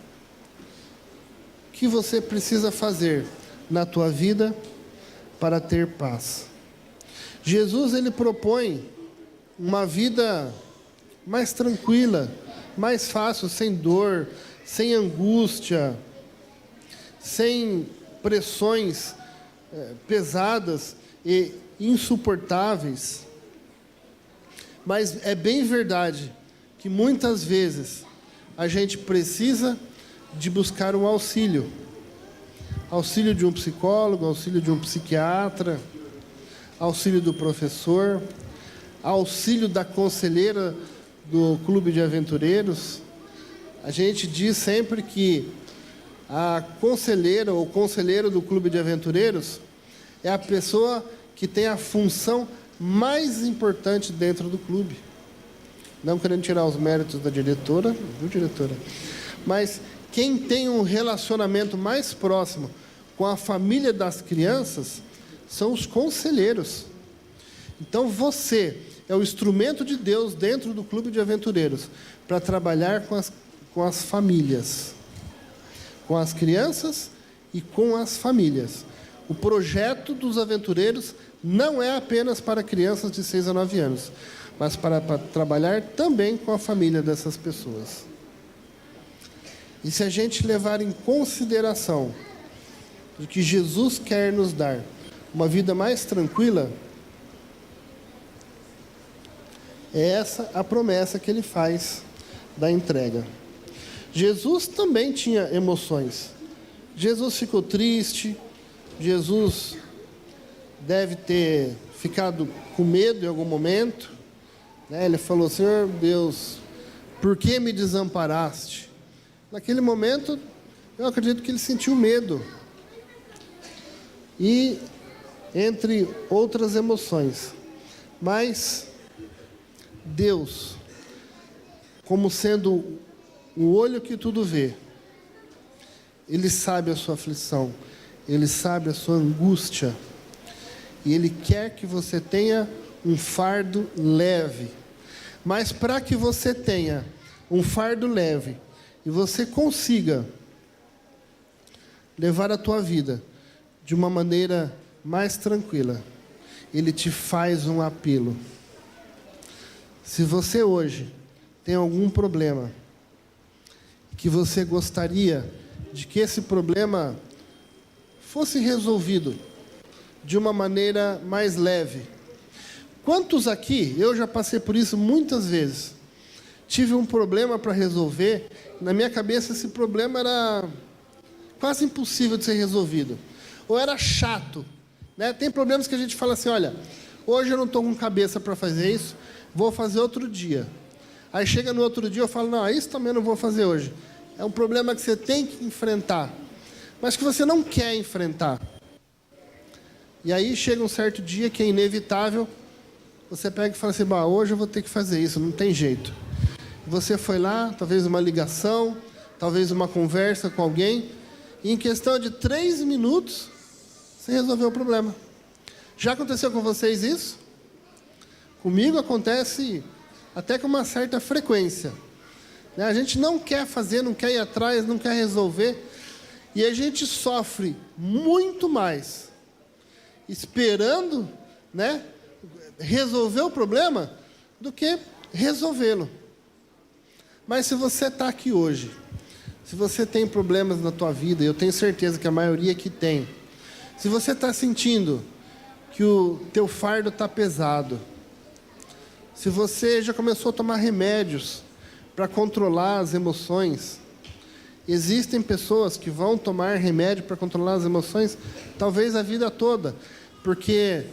o que você precisa fazer na tua vida para ter paz. Jesus, ele propõe uma vida mais tranquila, mais fácil, sem dor, sem angústia, sem pressões pesadas e insuportáveis. Mas é bem verdade que muitas vezes a gente precisa de buscar um auxílio. Auxílio de um psicólogo, auxílio de um psiquiatra, auxílio do professor, auxílio da conselheira do Clube de Aventureiros. A gente diz sempre que a conselheira ou conselheiro do Clube de Aventureiros é a pessoa que tem a função mais importante dentro do clube. Não querendo tirar os méritos da diretora, viu, diretora? Mas quem tem um relacionamento mais próximo com a família das crianças são os conselheiros. Então você é o instrumento de Deus dentro do Clube de Aventureiros para trabalhar com as famílias, com as crianças e com as famílias. O projeto dos aventureiros não é apenas para crianças de 6 a 9 anos, mas para trabalhar também com a família dessas pessoas. E se a gente levar em consideração o que Jesus quer nos dar, uma vida mais tranquila, é essa a promessa que ele faz da entrega. Jesus também tinha emoções. Jesus ficou triste, Jesus deve ter ficado com medo em algum momento, né? Ele falou: Senhor Deus, por que me desamparaste? Naquele momento, eu acredito que ele sentiu medo. E entre outras emoções. Mas Deus, como sendo o olho que tudo vê, Ele sabe a sua aflição, Ele sabe a sua angústia, e Ele quer que você tenha um fardo leve. Mas para que você tenha um fardo leve e você consiga levar a tua vida de uma maneira mais tranquila, Ele te faz um apelo. Se você hoje tem algum problema, que você gostaria de que esse problema fosse resolvido de uma maneira mais leve. Quantos aqui, eu já passei por isso muitas vezes, tive um problema para resolver, na minha cabeça esse problema era quase impossível de ser resolvido, ou era chato, né? Tem problemas que a gente fala assim: olha, hoje eu não estou com cabeça para fazer isso, vou fazer outro dia. Aí chega no outro dia eu falo: não, isso também não vou fazer hoje. É um problema que você tem que enfrentar, mas que você não quer enfrentar. E aí chega um certo dia que é inevitável, você pega e fala assim: bah, hoje eu vou ter que fazer isso, não tem jeito. Você foi lá, talvez uma ligação, talvez uma conversa com alguém, e em questão de 3 minutos, você resolveu o problema. Já aconteceu com vocês isso? Comigo acontece até com uma certa frequência. A gente não quer fazer, não quer ir atrás, não quer resolver. E a gente sofre muito mais esperando, né, resolver o problema do que resolvê-lo. Mas se você está aqui hoje, se você tem problemas na tua vida, e eu tenho certeza que a maioria aqui tem, se você está sentindo que o teu fardo está pesado, se você já começou a tomar remédios para controlar as emoções, existem pessoas que vão tomar remédio para controlar as emoções, talvez a vida toda, porque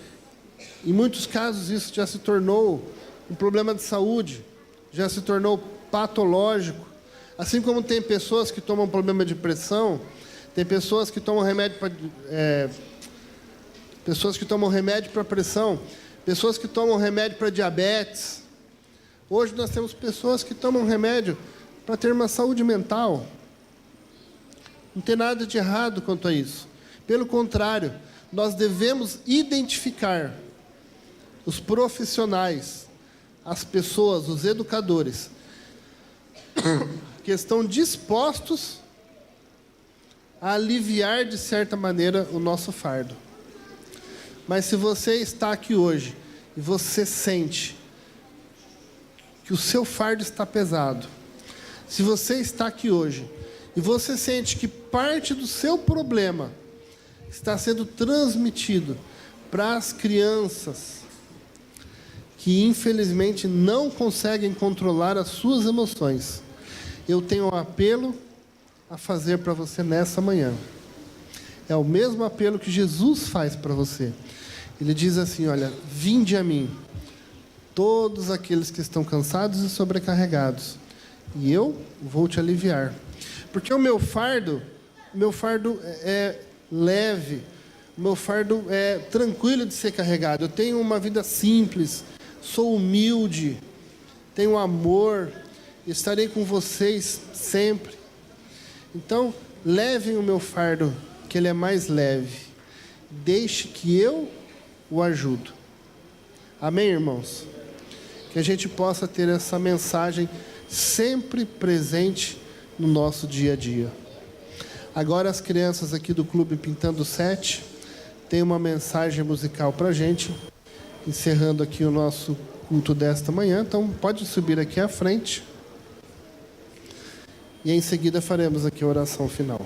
em muitos casos isso já se tornou um problema de saúde, já se tornou patológico. Assim como tem pessoas que tomam problema de pressão, tem pessoas que tomam remédio para pressão, pessoas que tomam remédio para diabetes. Hoje nós temos pessoas que tomam remédio para ter uma saúde mental. Não tem nada de errado quanto a isso. Pelo contrário, nós devemos identificar os profissionais, as pessoas, os educadores, que estão dispostos a aliviar, de certa maneira, o nosso fardo. Mas se você está aqui hoje e você sente que o seu fardo está pesado, se você está aqui hoje e você sente que parte do seu problema está sendo transmitido para as crianças que infelizmente não conseguem controlar as suas emoções, eu tenho um apelo a fazer para você nessa manhã. É o mesmo apelo que Jesus faz para você. Ele diz assim, olha, vinde a mim, todos aqueles que estão cansados e sobrecarregados, e eu vou te aliviar. Porque o meu fardo é leve, o meu fardo é tranquilo de ser carregado. Eu tenho uma vida simples, sou humilde, tenho amor, estarei com vocês sempre. Então, levem o meu fardo, que ele é mais leve. Deixe que eu o ajudo. Amém, irmãos? Que a gente possa ter essa mensagem sempre presente no nosso dia a dia. Agora as crianças aqui do Clube Pintando 7 têm uma mensagem musical para a gente, encerrando aqui o nosso culto desta manhã. Então pode subir aqui à frente. E em seguida faremos aqui a oração final.